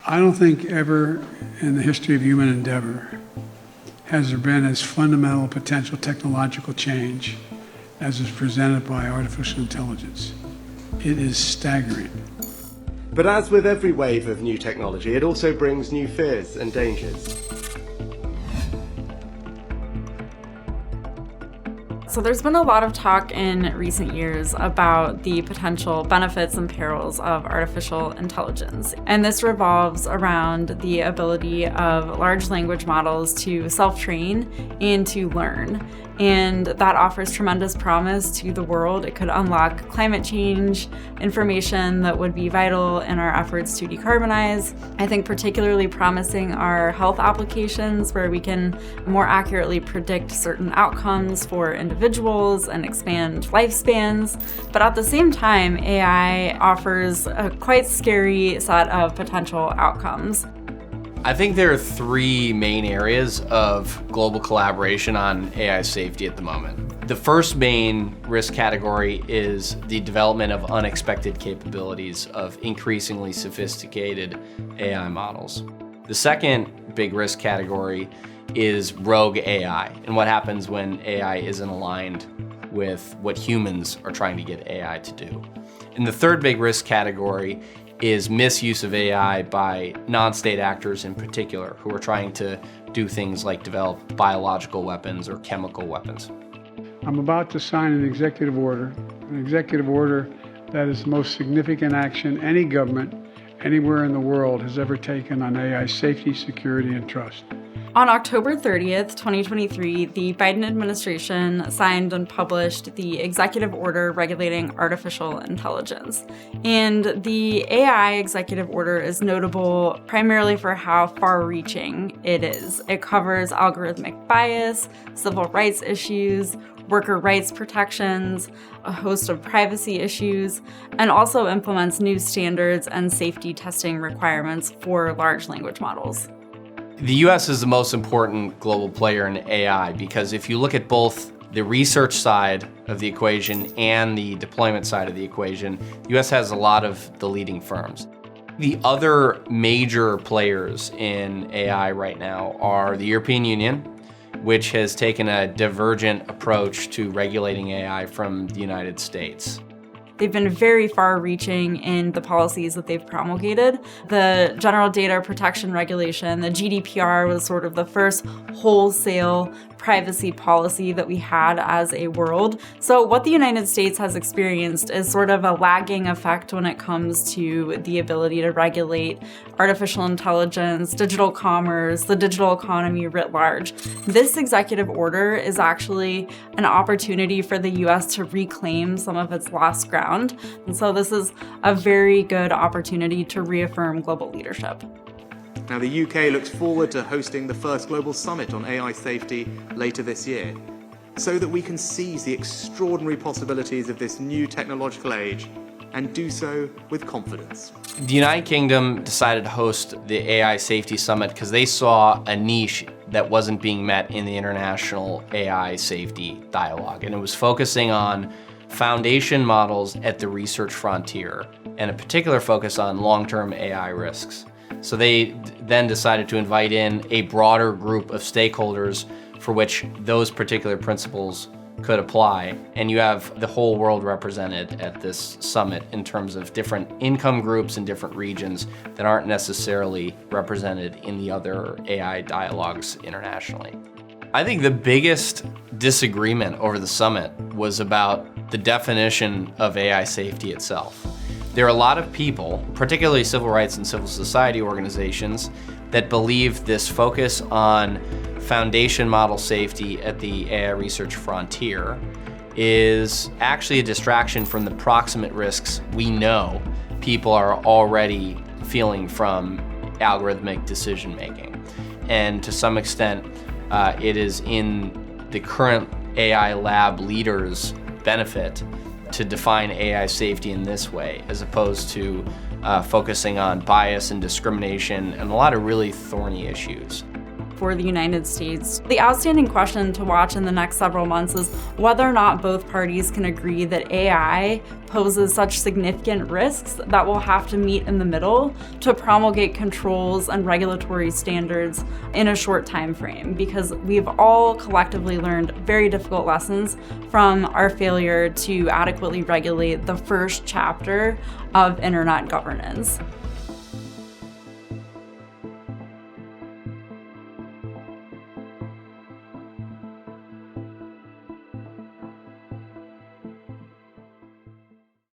I don't think ever in the history of human endeavor has there been as fundamental potential technological change as is presented by artificial intelligence. It is staggering. But as with every wave of new technology, it also brings new fears and dangers. So there's been a lot of talk in recent years about the potential benefits and perils of artificial intelligence. And this revolves around the ability of large language models to self-train and to learn. And that offers tremendous promise to the world. It could unlock climate change information that would be vital in our efforts to decarbonize. I think particularly promising are health applications where we can more accurately predict certain outcomes for individuals and expand lifespans. But at the same time, AI offers a quite scary set of potential outcomes. I think there are three main areas of global collaboration on AI safety at the moment. The first main risk category is the development of unexpected capabilities of increasingly sophisticated AI models. The second big risk category is rogue AI and what happens when AI isn't aligned with what humans are trying to get AI to do. And the third big risk category is misuse of AI by non-state actors in particular, who are trying to do things like develop biological weapons or chemical weapons. I'm about to sign an executive order that is the most significant action any government anywhere in the world has ever taken on AI safety, security, and trust. On October 30th, 2023, the Biden administration signed and published the executive order regulating artificial intelligence. And the AI executive order is notable primarily for how far-reaching it is. It covers algorithmic bias, civil rights issues, worker rights protections, a host of privacy issues, and also implements new standards and safety testing requirements for large language models. The US is the most important global player in AI because if you look at both the research side of the equation and the deployment side of the equation, the US has a lot of the leading firms. The other major players in AI right now are the European Union, which has taken a divergent approach to regulating AI from the United States. They've been very far-reaching in the policies that they've promulgated. The General Data Protection Regulation, the GDPR, was sort of the first wholesale privacy policy that we had as a world. So what the United States has experienced is sort of a lagging effect when it comes to the ability to regulate artificial intelligence, digital commerce, the digital economy writ large. This executive order is actually an opportunity for the US to reclaim some of its lost ground. And so this is a very good opportunity to reaffirm global leadership. Now, the UK looks forward to hosting the first global summit on AI safety later this year, so that we can seize the extraordinary possibilities of this new technological age and do so with confidence. The United Kingdom decided to host the AI Safety Summit because they saw a niche that wasn't being met in the international AI safety dialogue, and it was focusing on foundation models at the research frontier, and a particular focus on long-term AI risks. So they then decided to invite in a broader group of stakeholders for which those particular principles could apply. And you have the whole world represented at this summit in terms of different income groups and different regions that aren't necessarily represented in the other AI dialogues internationally. I think the biggest disagreement over the summit was about the definition of AI safety itself. There are a lot of people, particularly civil rights and civil society organizations, that believe this focus on foundation model safety at the AI research frontier is actually a distraction from the proximate risks we know people are already feeling from algorithmic decision making. And to some extent, it is in the current AI lab leaders' benefit to define AI safety in this way, as opposed to focusing on bias and discrimination and a lot of really thorny issues. for the United States. The outstanding question to watch in the next several months is whether or not both parties can agree that AI poses such significant risks that we'll have to meet in the middle to promulgate controls and regulatory standards in a short time frame, because we've all collectively learned very difficult lessons from our failure to adequately regulate the first chapter of internet governance.